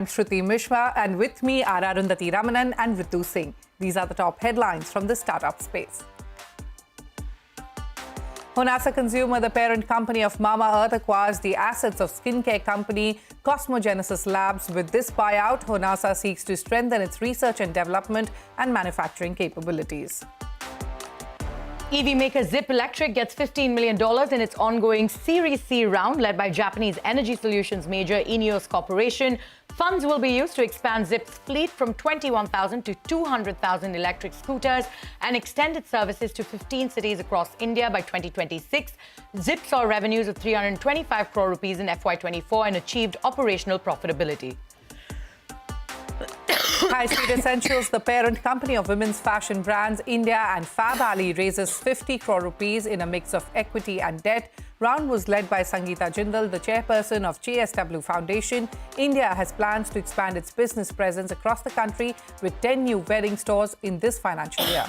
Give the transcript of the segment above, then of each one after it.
I'm Shruti Mishra, and with me are Arundhati Ramanan and Ritu Singh. These are the top headlines from the startup space. Honasa Consumer, the parent company of Mamaearth, acquires the assets of skincare company Cosmogenesis Labs. With this buyout, Honasa seeks to strengthen its research and development and manufacturing capabilities. EV maker Zip Electric gets $15 million in its ongoing Series C round led by Japanese energy solutions major Ineos Corporation. Funds will be used to expand Zip's fleet from 21,000 to 200,000 electric scooters and extend its services to 15 cities across India by 2026. Zip saw revenues of 325 crore rupees in FY24 and achieved operational profitability. High Street Essentials, the parent company of women's fashion brands Indya and Faballey, raises 50 crore rupees in a mix of equity and debt. Round was led by Sangeeta Jindal, the chairperson of JSW Foundation. India has plans to expand its business presence across the country with 10 new wedding stores in this financial year.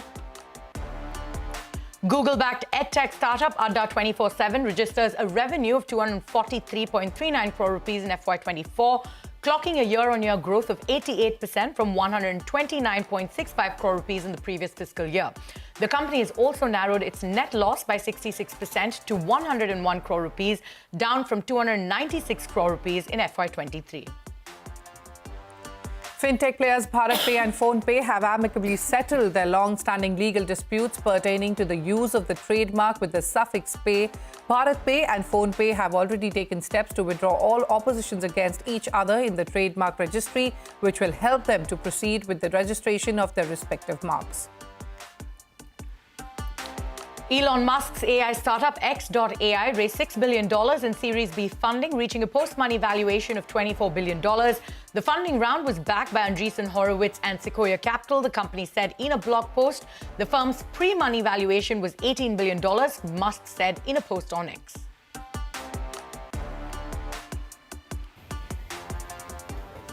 Google-backed edtech startup Adda 24/7 registers a revenue of 243.39 crore rupees in FY24, clocking a year-on-year growth of 88% from 129.65 crore rupees in the previous fiscal year. The company has also narrowed its net loss by 66% to 101 crore rupees, down from 296 crore rupees in FY23. Fintech players BharatPe and PhonePe have amicably settled their long-standing legal disputes pertaining to the use of the trademark with the suffix "pay". BharatPe and PhonePe have already taken steps to withdraw all oppositions against each other in the trademark registry, which will help them to proceed with the registration of their respective marks. Elon Musk's AI startup X.AI raised $6 billion in Series B funding, reaching a post-money valuation of $24 billion. The funding round was backed by Andreessen Horowitz and Sequoia Capital. The company said in a blog post the firm's pre-money valuation was $18 billion, Musk said in a post on X.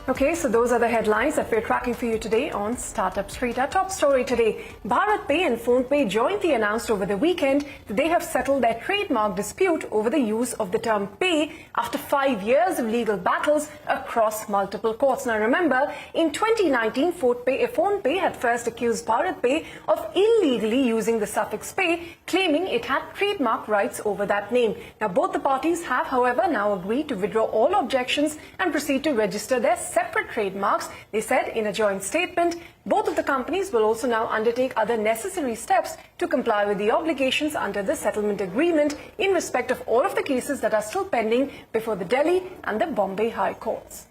Okay, so those are the headlines that we're tracking for you today on Startup Street. Our top story today, BharatPe and PhonePe jointly announced over the weekend that they have settled their trademark dispute over the use of the term pay after 5 years of legal battles across multiple courts. Now remember, in 2019, PhonePe had first accused BharatPe of illegally using the suffix pay, claiming it had trademark rights over that name. Now both the parties have, however, now agreed to withdraw all objections and proceed to register their separate trademarks. They said in a joint statement, both of the companies will also now undertake other necessary steps to comply with the obligations under the settlement agreement in respect of all of the cases that are still pending before the Delhi and the Bombay High Courts.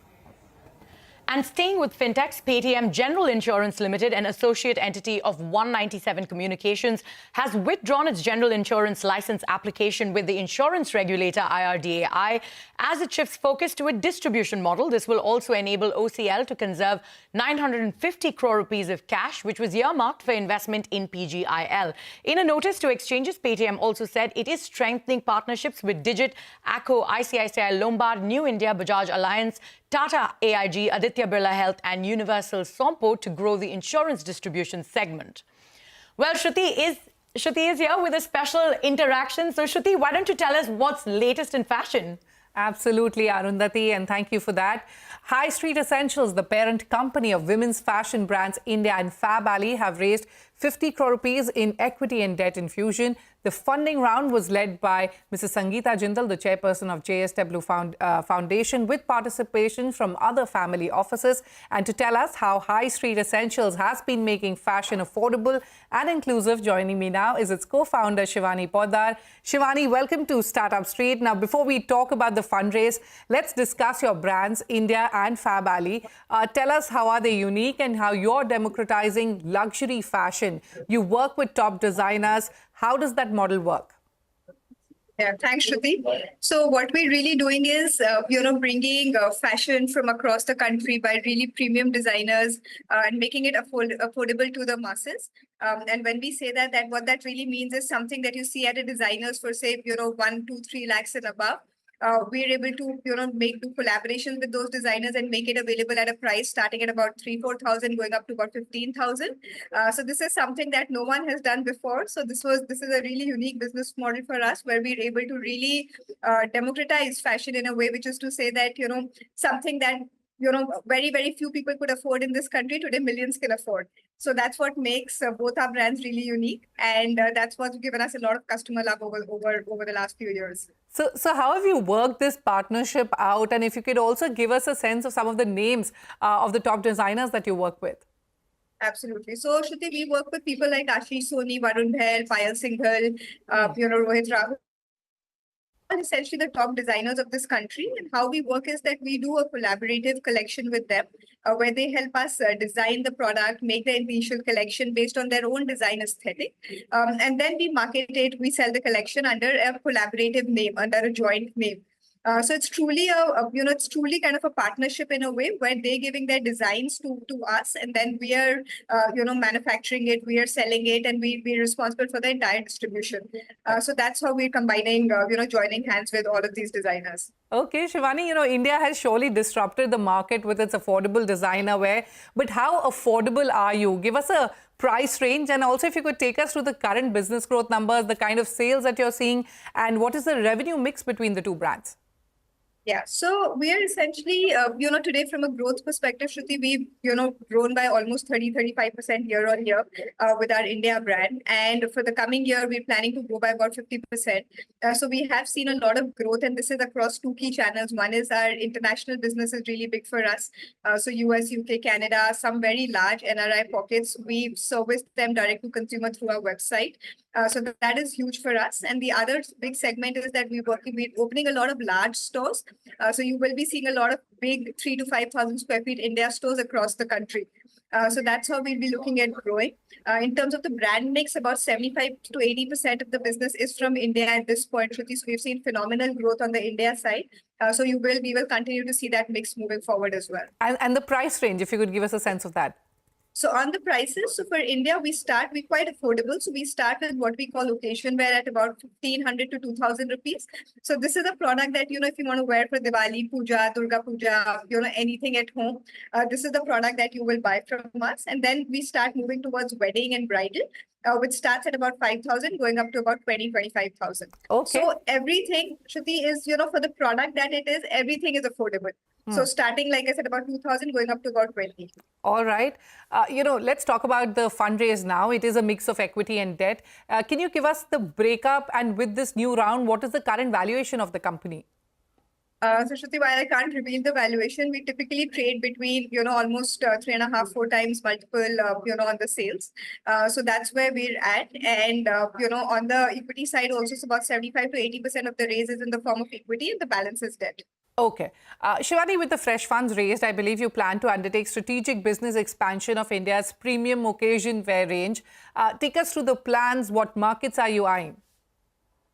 And staying with fintechs, Paytm General Insurance Limited, an associate entity of 197 Communications, has withdrawn its general insurance license application with the insurance regulator IRDAI as it shifts focus to a distribution model. This will also enable OCL to conserve 950 crore rupees of cash, which was earmarked for investment in PGIL. In a notice to exchanges, Paytm also said it is strengthening partnerships with Digit, ACO, ICICI Lombard, New India, Bajaj Alliance, Tata AIG, Aditya Birla Health and Universal Sompo to grow the insurance distribution segment. Well, Shruti is here with a special interaction. So, Shruti, why don't you tell us what's latest in fashion? Absolutely, Arundhati, and thank you for that. High Street Essentials, the parent company of women's fashion brands Indya and Faballey, have raised 50 crore rupees in equity and debt infusion. The funding round was led by Mrs. Sangeeta Jindal, the chairperson of JSW Foundation, with participation from other family offices. And to tell us how High Street Essentials has been making fashion affordable and inclusive, joining me now is its co-founder, Shivani Poddar. Shivani, welcome to Startup Street. Now, before we talk about the fundraise, let's discuss your brands, Indya and Faballey. Tell us how are they unique and how you're democratizing luxury fashion. You work with top designers. How does that model work? Yeah, thanks, Shruti. So what we're really doing is, bringing fashion from across the country by really premium designers and making it affordable to the masses. And when we say that, what that really means is something that you see at a designer's for, say, 1, 2, 3 lakhs and above. We're able to, do collaborations with those designers and make it available at a price starting at about 3,000-4,000, going up to about 15,000. So this is something that no one has done before. So this is a really unique business model for us, where we're able to really democratize fashion in a way, which is to say that something that very, very few people could afford in this country. Today, millions can afford. So that's what makes both our brands really unique. And that's what's given us a lot of customer love over the last few years. So how have you worked this partnership out? And if you could also give us a sense of some of the names of the top designers that you work with. Absolutely. So, Shruti, we work with people like Ashish Soni, Varun Bhair, Payal Singhal, Rohit Rahul, essentially the top designers of this country. And how we work is that we do a collaborative collection with them where they help us design the product, make the initial collection based on their own design aesthetic. And then we market it, we sell the collection under a collaborative name, under a joint name. So it's truly it's truly kind of a partnership in a way where they're giving their designs to us, and then we are, manufacturing it, we are selling it, and we're responsible for the entire distribution. So that's how we're combining, joining hands with all of these designers. Okay, Shivani, India has surely disrupted the market with its affordable designer wear. But how affordable are you? Give us a price range, and also if you could take us through the current business growth numbers, the kind of sales that you're seeing, and what is the revenue mix between the two brands? Yeah, so we are essentially, today from a growth perspective, Shruti, we've, grown by almost 35% year on year with our India brand. And for the coming year, we're planning to grow by about 50%. So we have seen a lot of growth, and this is across two key channels. One is our international business is really big for us. So US, UK, Canada, some very large NRI pockets. We service them direct to consumer through our website. So that is huge for us. And the other big segment is that we're opening a lot of large stores. So you will be seeing a lot of big 3,000 to 5,000 square feet India stores across the country. So that's how we'll be looking at growing. In terms of the brand mix, about 75 to 80% of the business is from India at this point, Shruti. So we've seen phenomenal growth on the India side. So we will continue to see that mix moving forward as well. And the price range, if you could give us a sense of that. So on the prices, so for India, we're quite affordable. So we start with what we call occasion wear at about 1,500 to 2,000 rupees. So this is a product that, if you want to wear for Diwali, Puja, Durga Puja, anything at home, this is the product that you will buy from us. And then we start moving towards wedding and bridal, which starts at about 5,000, going up to about 25,000. Okay. So everything, Shruti, is, for the product that it is, everything is affordable. So starting, like I said, about 2,000, going up to about 20. All right. Let's talk about the fundraise now. It is a mix of equity and debt. Can you give us the breakup? And with this new round, what is the current valuation of the company? So Shruti, while I can't reveal the valuation, we typically trade between, almost 3.5, 4 times multiple, on the sales. So that's where we're at. And, on the equity side also, it's about 75 to 80% of the raise is in the form of equity and the balance is debt. Okay. Shivani, with the fresh funds raised, I believe you plan to undertake strategic business expansion of India's premium occasion wear range. Take us through the plans. What markets are you eyeing?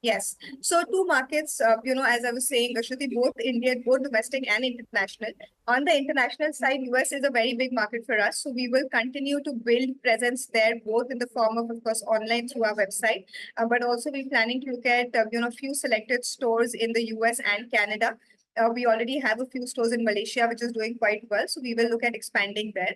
Yes. So 2 markets, as I was saying, Shruti, both domestic and international. On the international side, US is a very big market for us. So we will continue to build presence there, both in the form of course, online through our website, but also we're planning to look at, a few selected stores in the US and Canada. We already have a few stores in Malaysia, which is doing quite well. So we will look at expanding there.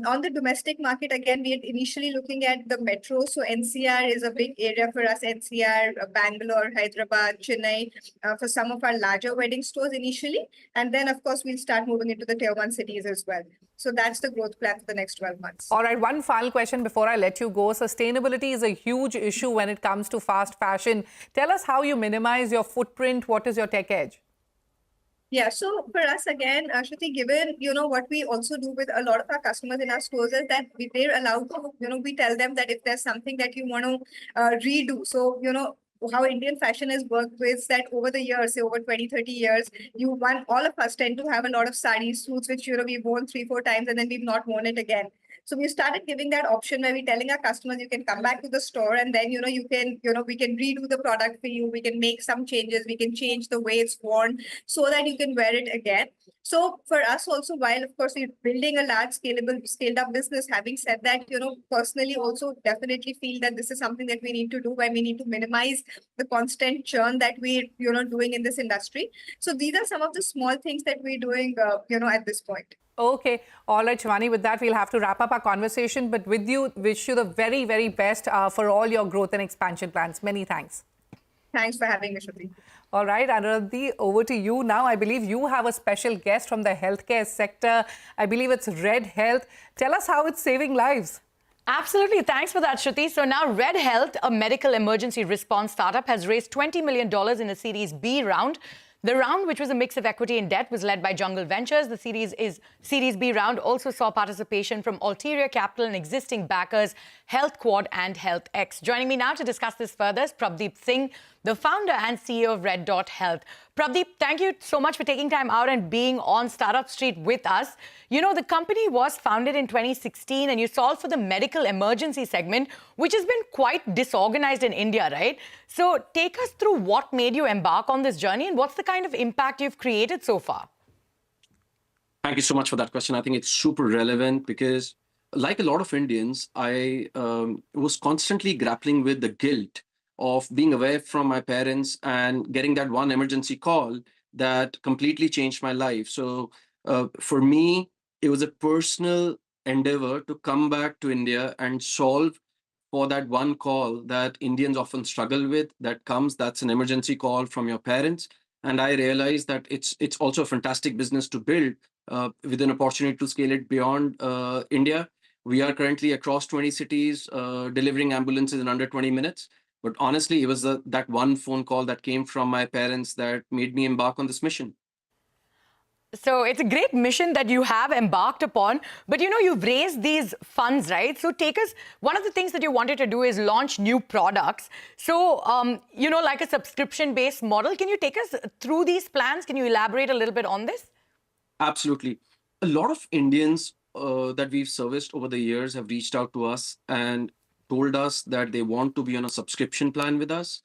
On the domestic market, again, we are initially looking at the metro. So NCR is a big area for us. NCR, Bangalore, Hyderabad, Chennai, for some of our larger wedding stores initially. And then, of course, we'll start moving into the tier 1 cities as well. So that's the growth plan for the next 12 months. All right. One final question before I let you go. Sustainability is a huge issue when it comes to fast fashion. Tell us how you minimize your footprint. What is your tech edge? Yeah, so for us, again, Shruti, given, what we also do with a lot of our customers in our stores is that they're allowed to, we tell them that if there's something that you want to redo, so, how Indian fashion has worked with that over the years, say over 20, 30 years, all of us tend to have a lot of sarees, suits, which, we've worn 3-4 times and then we've not worn it again. So we started giving that option where we're telling our customers, you can come back to the store and then, we can redo the product for you. We can make some changes. We can change the way it's worn so that you can wear it again. So for us also, while of course we're building a large scaled up business, having said that, personally also definitely feel that this is something that we need to do, where we need to minimize the constant churn that we're, doing in this industry. So these are some of the small things that we're doing, at this point. Okay. All right, Shivani, with that, we'll have to wrap up our conversation. But with you, wish you the very, very best for all your growth and expansion plans. Many thanks. Thanks for having me, Shruti. All right, Anuradhi, over to you now. I believe you have a special guest from the healthcare sector. I believe it's Red.Health. Tell us how it's saving lives. Absolutely. Thanks for that, Shruti. So now Red.Health, a medical emergency response startup, has raised $20 million in a Series B round. The round, which was a mix of equity and debt, was led by Jungle Ventures. The Series B round also saw participation from Ulterior Capital and existing backers, Health Quad and HealthX. Joining me now to discuss this further is Prabdeep Singh, the founder and CEO of Red.Health. Prabdeep, thank you so much for taking time out and being on Startup Street with us. You know, the company was founded in 2016 and you solve for the medical emergency segment, which has been quite disorganized in India, right? So take us through what made you embark on this journey and what's the kind of impact you've created so far? Thank you so much for that question. I think it's super relevant because, like a lot of Indians, I was constantly grappling with the guilt of being away from my parents and getting that one emergency call that completely changed my life. So for me, it was a personal endeavor to come back to India and solve for that one call that Indians often struggle with, that's an emergency call from your parents. And I realized that it's also a fantastic business to build with an opportunity to scale it beyond India. We are currently across 20 cities, delivering ambulances in under 20 minutes. But honestly, it was that one phone call that came from my parents that made me embark on this mission. So it's a great mission that you have embarked upon, but you know, you've raised these funds, right? So take us, one of the things that you wanted to do is launch new products. So, you know, like a subscription-based model, can you take us through these plans? Can you elaborate a little bit on this? Absolutely. A lot of Indians that we've serviced over the years have reached out to us and told us that they want to be on a subscription plan with us.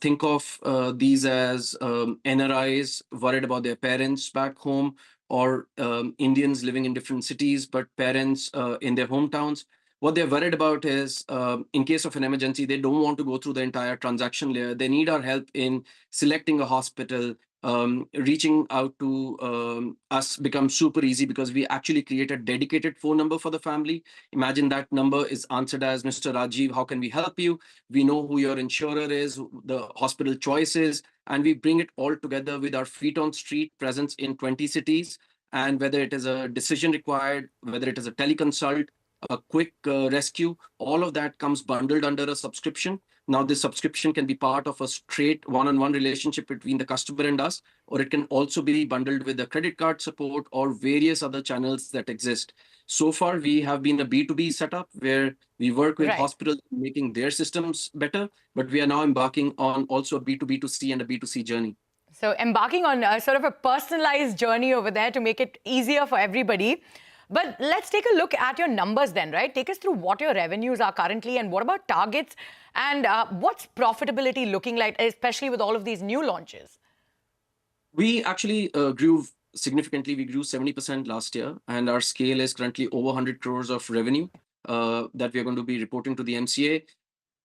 Think of these as NRIs worried about their parents back home, or Indians living in different cities, but parents in their hometowns. What they're worried about is, in case of an emergency, they don't want to go through the entire transaction layer. They need our help in selecting a hospital. Reaching out to us becomes super easy because we actually create a dedicated phone number for the family. Imagine that number is answered as Mr. Rajiv, how can we help you? We know who your insurer is, the hospital choices, and we bring it all together with our feet on street presence in 20 cities. And whether it is a decision required, whether it is a teleconsult, a quick rescue, all of that comes bundled under a subscription. Now, this subscription can be part of a straight one-on-one relationship between the customer and us, or it can also be bundled with the credit card support or various other channels that exist. So far, we have been a B2B setup where we work with hospitals making their systems better, but we are now embarking on also a B2B2C and a B2C journey. So embarking on sort of a personalized journey over there to make it easier for everybody. But let's take a look at your numbers then, right? Take us through what your revenues are currently and what about targets and what's profitability looking like, especially with all of these new launches? We actually grew significantly. We grew 70% last year, and our scale is currently over 100 crores of revenue that we are going to be reporting to the MCA.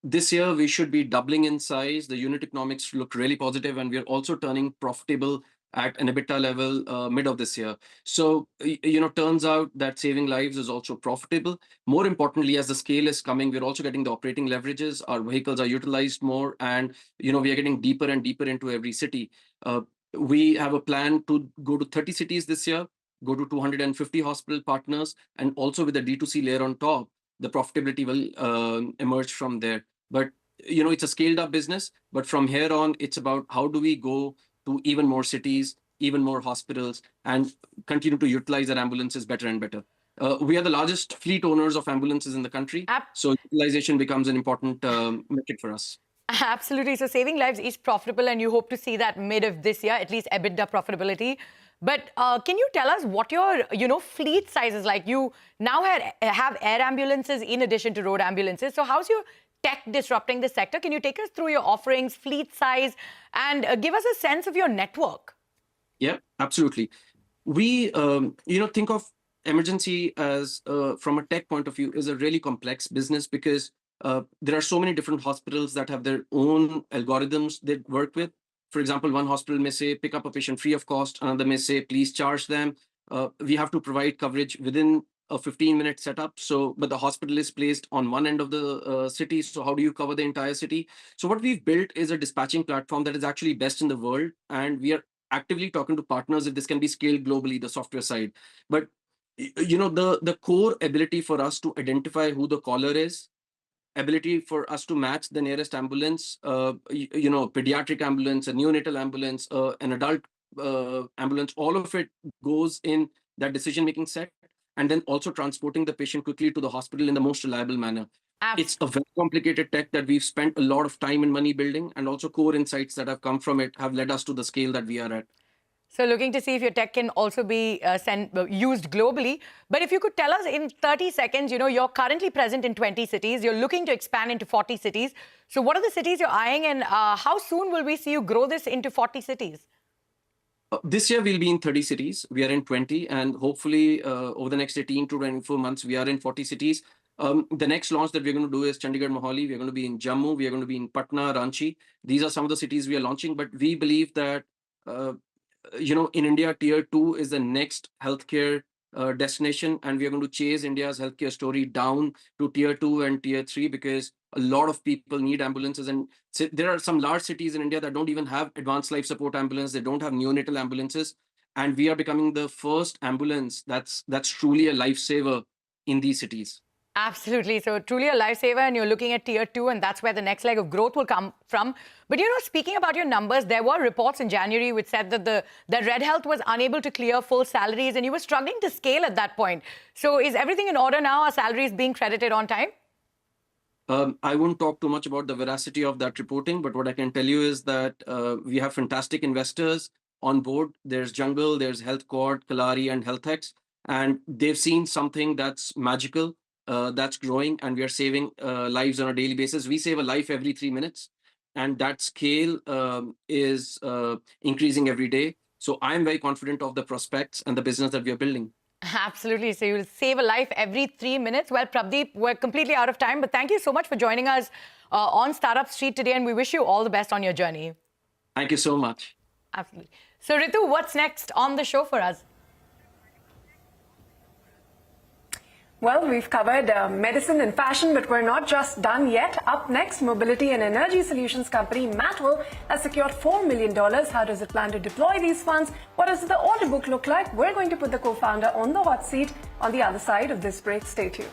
This year, we should be doubling in size. The unit economics look really positive, and we are also turning profitable at an EBITDA level mid of this year. So, you know, turns out that saving lives is also profitable. More importantly, as the scale is coming, we're also getting the operating leverages. Our vehicles are utilized more, and, you know, we are getting deeper and deeper into every city. We have a plan to go to 30 cities this year, go to 250 hospital partners, and also with the D2C layer on top, the profitability will emerge from there. But, you know, it's a scaled up business, but from here on, it's about how do we go to even more cities, even more hospitals, and continue to utilize our ambulances better and better. We are the largest fleet owners of ambulances in the country, so utilization becomes an important metric for us. Absolutely. So saving lives is profitable, and you hope to see that mid of this year, at least EBITDA profitability. But can you tell us what your, you know, fleet size is like? You now have air ambulances in addition to road ambulances. So how's your tech disrupting the sector? Can you take us through your offerings, fleet size, and give us a sense of your network? Yeah, absolutely. We, you know, think of emergency as, from a tech point of view, is a really complex business because there are so many different hospitals that have their own algorithms they work with. For example, one hospital may say, pick up a patient free of cost. Another may say, please charge them. We have to provide coverage within a 15-minute setup. So, but the hospital is placed on one end of the city. So how do you cover the entire city? So what we've built is a dispatching platform that is actually best in the world. And we are actively talking to partners if this can be scaled globally, the software side. But the core ability for us to identify who the caller is, ability for us to match the nearest ambulance, pediatric ambulance, a neonatal ambulance, an adult ambulance, all of it goes in that decision-making set, and then also transporting the patient quickly to the hospital in the most reliable manner. It's a very complicated tech that we've spent a lot of time and money building, and also core insights that have come from it have led us to the scale that we are at. So looking to see if your tech can also be used globally. But if you could tell us in 30 seconds, you're currently present in 20 cities. You're looking to expand into 40 cities. So what are the cities you're eyeing, and how soon will we see you grow this into 40 cities? This year, we'll be in 30 cities. We are in 20, and hopefully over the next 18 to 24 months, we are in 40 cities. The next launch that we're going to do is Chandigarh, Mohali. We're going to be in Jammu. We are going to be in Patna, Ranchi. These are some of the cities we are launching, but we believe that in India, tier 2 is the next healthcare destination, and we are going to chase India's healthcare story down to tier 2 and tier 3 because a lot of people need ambulances. And there are some large cities in India that don't even have advanced life support ambulance. They don't have neonatal ambulances. And we are becoming the first ambulance that's truly a lifesaver in these cities. Absolutely. So truly a lifesaver, and you're looking at tier 2, and that's where the next leg of growth will come from. But, speaking about your numbers, there were reports in January which said that that Red.Health was unable to clear full salaries, and you were struggling to scale at that point. So is everything in order now? Are salaries being credited on time? I won't talk too much about the veracity of that reporting, but what I can tell you is that we have fantastic investors on board. There's Jungle, there's Health Quad, Kalari, and HealthX, and they've seen something that's magical, that's growing, and we are saving lives on a daily basis. We save a life every 3 minutes, and that scale is increasing every day. So I'm very confident of the prospects and the business that we are building. Absolutely. So you'll save a life every 3 minutes. Well, Pradeep, we're completely out of time, but thank you so much for joining us on Startup Street today, and we wish you all the best on your journey. Thank you so much. Absolutely. So Ritu, what's next on the show for us? Well, we've covered medicine and fashion, but we're not just done yet. Up next, mobility and energy solutions company Matel has secured $4 million. How does it plan to deploy these funds? What does the order book look like? We're going to put the co-founder on the hot seat on the other side of this break. Stay tuned.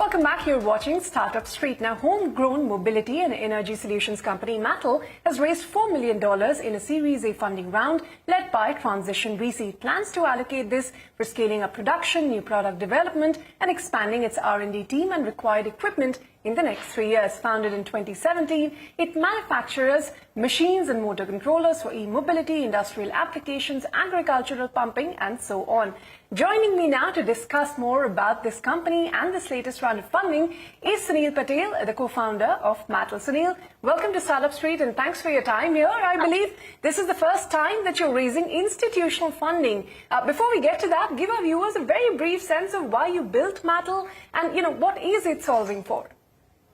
welcome back. You're watching Startup Street. Now, homegrown mobility and energy solutions company Matel has raised $4 million in a Series A funding round led by Transition VC. It plans to allocate this for scaling up production, new product development, and expanding its R&D team and required equipment in the next 3 years. Founded in 2017, it manufactures machines and motor controllers for e-mobility, industrial applications, agricultural pumping, and so on. Joining me now to discuss more about this company and this latest round of funding is Sunil Patel, the co-founder of Matel. Sunil, welcome to Startup Street and thanks for your time here. I believe this is the first time that you're raising institutional funding. Before we get to that, give our viewers a very brief sense of why you built Matel and, what is it solving for?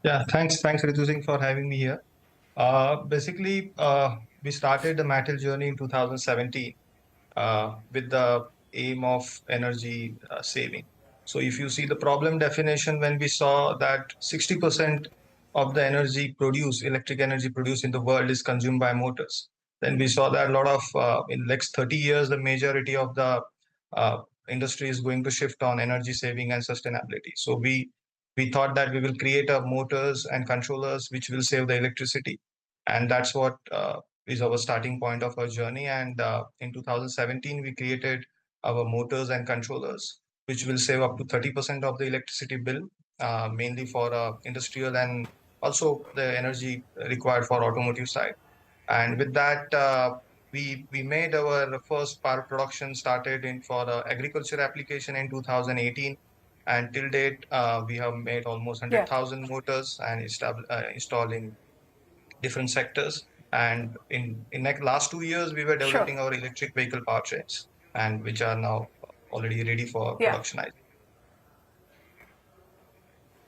Yeah, thanks, Ritu Singh, for having me here. Basically, we started the Matel journey in 2017 with the aim of energy saving. So if you see the problem definition, when we saw that 60% of the electric energy produced in the world is consumed by motors, then we saw that a lot of, in the next 30 years, the majority of the industry is going to shift on energy saving and sustainability. So we thought that we will create a motors and controllers which will save the electricity. And that's what is our starting point of our journey. And in 2017, we created our motors and controllers, which will save up to 30% of the electricity bill, mainly for industrial and also the energy required for automotive side. And with that, we made our first power production started for agriculture application in 2018. And till date, we have made almost 100,000 motors and installed in different sectors. And in the last 2 years, we were developing our electric vehicle powertrains, and which are now already ready for productionizing.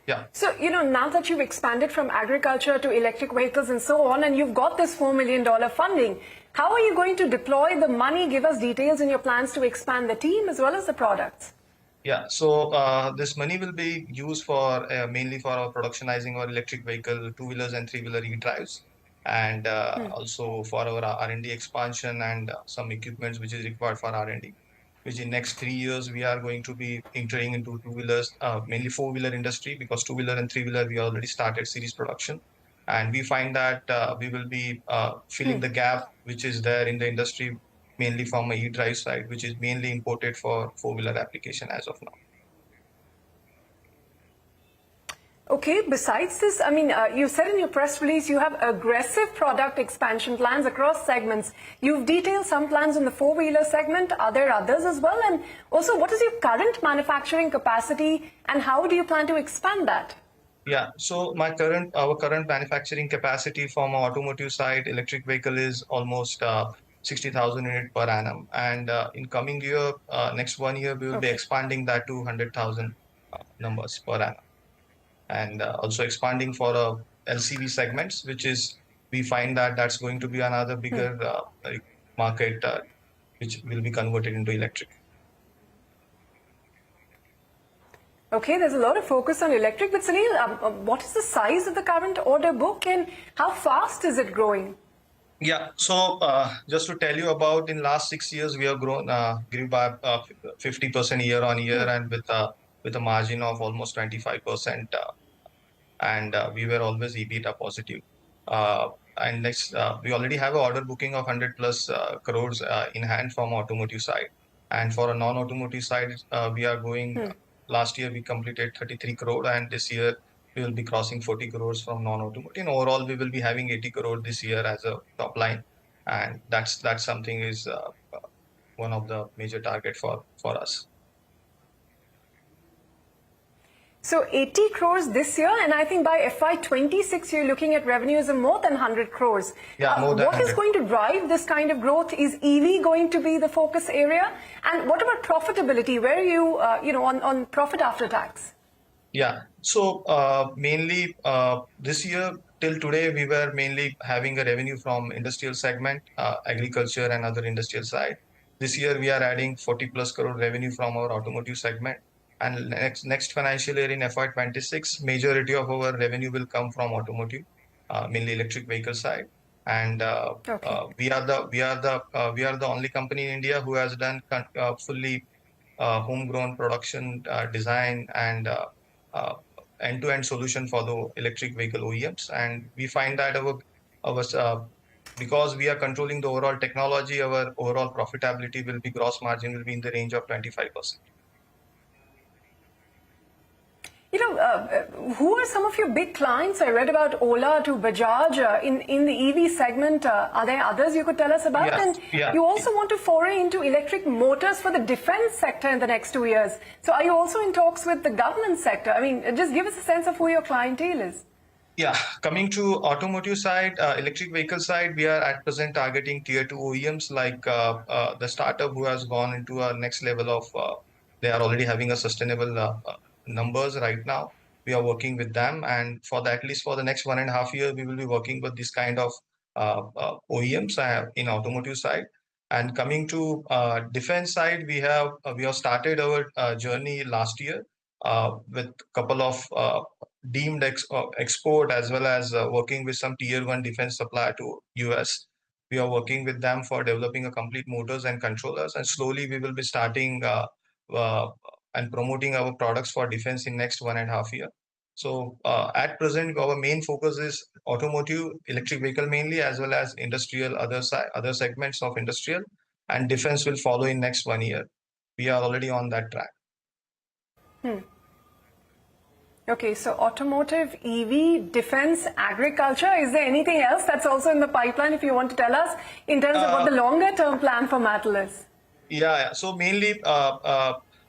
Yeah. So, now that you've expanded from agriculture to electric vehicles and so on, and you've got this $4 million funding, how are you going to deploy the money? Give us details in your plans to expand the team as well as the products. Yeah, so this money will be used for mainly for our productionizing our electric vehicle, two-wheelers and three-wheeler e-drives, and also for our R&D expansion and some equipments which is required for R&D, which in next 3 years we are going to be entering into two-wheelers, mainly four-wheeler industry, because two-wheeler and three-wheeler we already started series production. And we find that we will be filling the gap which is there in the industry, mainly from a e-drive side, which is mainly imported for four-wheeler application as of now. Okay, besides this, you said in your press release you have aggressive product expansion plans across segments. You've detailed some plans in the four-wheeler segment. Are there others as well? And also, what is your current manufacturing capacity and how do you plan to expand that? Yeah, so our current manufacturing capacity from our automotive side, electric vehicle is almost 60,000 units per annum. And in coming year, next 1 year, we will be expanding that to 100,000 numbers per annum. And also expanding for LCV segments, which is, we find that that's going to be another bigger market, which will be converted into electric. Okay, there's a lot of focus on electric, but Sunil, what is the size of the current order book and how fast is it growing? Yeah, so just to tell you about, in last 6 years, we have grew by 50% year on year, and with a margin of almost 25%, and we were always EBITDA positive. And next, we already have an order booking of 100 plus crores in hand from automotive side, and for a non-automotive side, we are going. Last year we completed 33 crore, and this year we will be crossing 40 crores from non-automotive. And overall, we will be having 80 crore this year as a top line, and that's something is one of the major target for us. So 80 crores this year, and I think by FY26 you're looking at revenues of more than 100 crores. Yeah, more than 100. What is going to drive this kind of growth? Is EV going to be the focus area? And what about profitability? Where are you, on profit after tax? Yeah, so mainly this year till today, we were mainly having a revenue from industrial segment, agriculture and other industrial side. This year, we are adding 40 plus crore revenue from our automotive segment. And next financial year in FY26, majority of our revenue will come from automotive, mainly electric vehicle side. And we are the only company in India who has done fully homegrown production, design and end-to-end solution for the electric vehicle OEMs, and we find that because we are controlling the overall technology, our overall profitability will be gross margin will be in the range of 25%. Who are some of your big clients? I read about Ola to Bajaj in the EV segment. Are there others you could tell us about? Yes, And you also want to foray into electric motors for the defense sector in the next 2 years. So are you also in talks with the government sector? I mean, just give us a sense of who your clientele is. Yeah, coming to automotive side, electric vehicle side, we are at present targeting tier 2 OEMs like the startup who has gone into a next level of, they are already having a sustainable numbers right now. We are working with them, and for the, at least for the next 1.5 years, we will be working with this kind of OEMs in automotive side. And coming to defense side, we have started our journey last year with a couple of deemed export as well as working with some tier 1 defense supplier to US. We are working with them for developing a complete motors and controllers, and slowly we will be starting and promoting our products for defense in next 1.5 year. So at present, our main focus is automotive, electric vehicle mainly, as well as industrial, other segments of industrial, and defense will follow in next 1 year. We are already on that track. Okay, so automotive, EV, defense, agriculture. Is there anything else that's also in the pipeline if you want to tell us in terms of what the longer term plan for Matel is? Yeah. So mainly,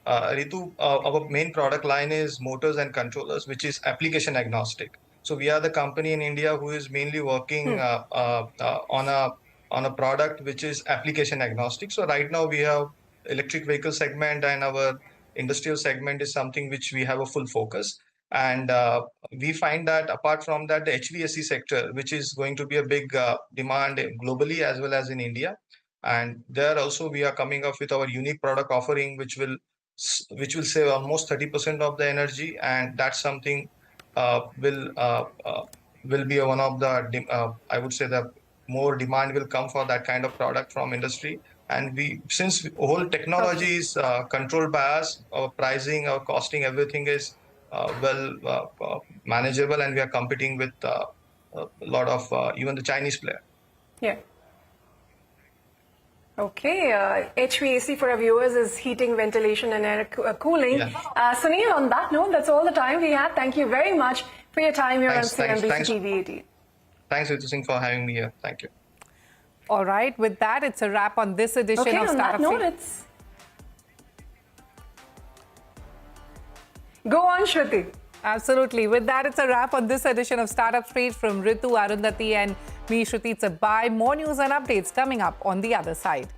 Ritu, our main product line is motors and controllers, which is application agnostic. So we are the company in India who is mainly working on a product which is application agnostic. So right now we have electric vehicle segment, and our industrial segment is something which we have a full focus. And we find that apart from that, the HVAC sector, which is going to be a big demand globally as well as in India. And there also we are coming up with our unique product offering, which will save almost 30% of the energy, and that's something will be one of the I would say the more demand will come for that kind of product from industry. And since whole technology is controlled by us, our pricing, our costing, everything is manageable, and we are competing with a lot of even the Chinese player. Yeah. Okay, HVAC for our viewers is heating, ventilation and air cooling. Yeah. Sunil, on that note, that's all the time we have. Thank you very much for your time here on CNBC-TV18. Thanks, Ritu Singh, for having me here. Thank you. All right, with that, it's a wrap on this edition of Startup Street. Go on, Shruti. Absolutely. With that, it's a wrap on this edition of Startup Street from Ritu, Arundhati and me, Shruti. It's a bye. More news and updates coming up on the other side.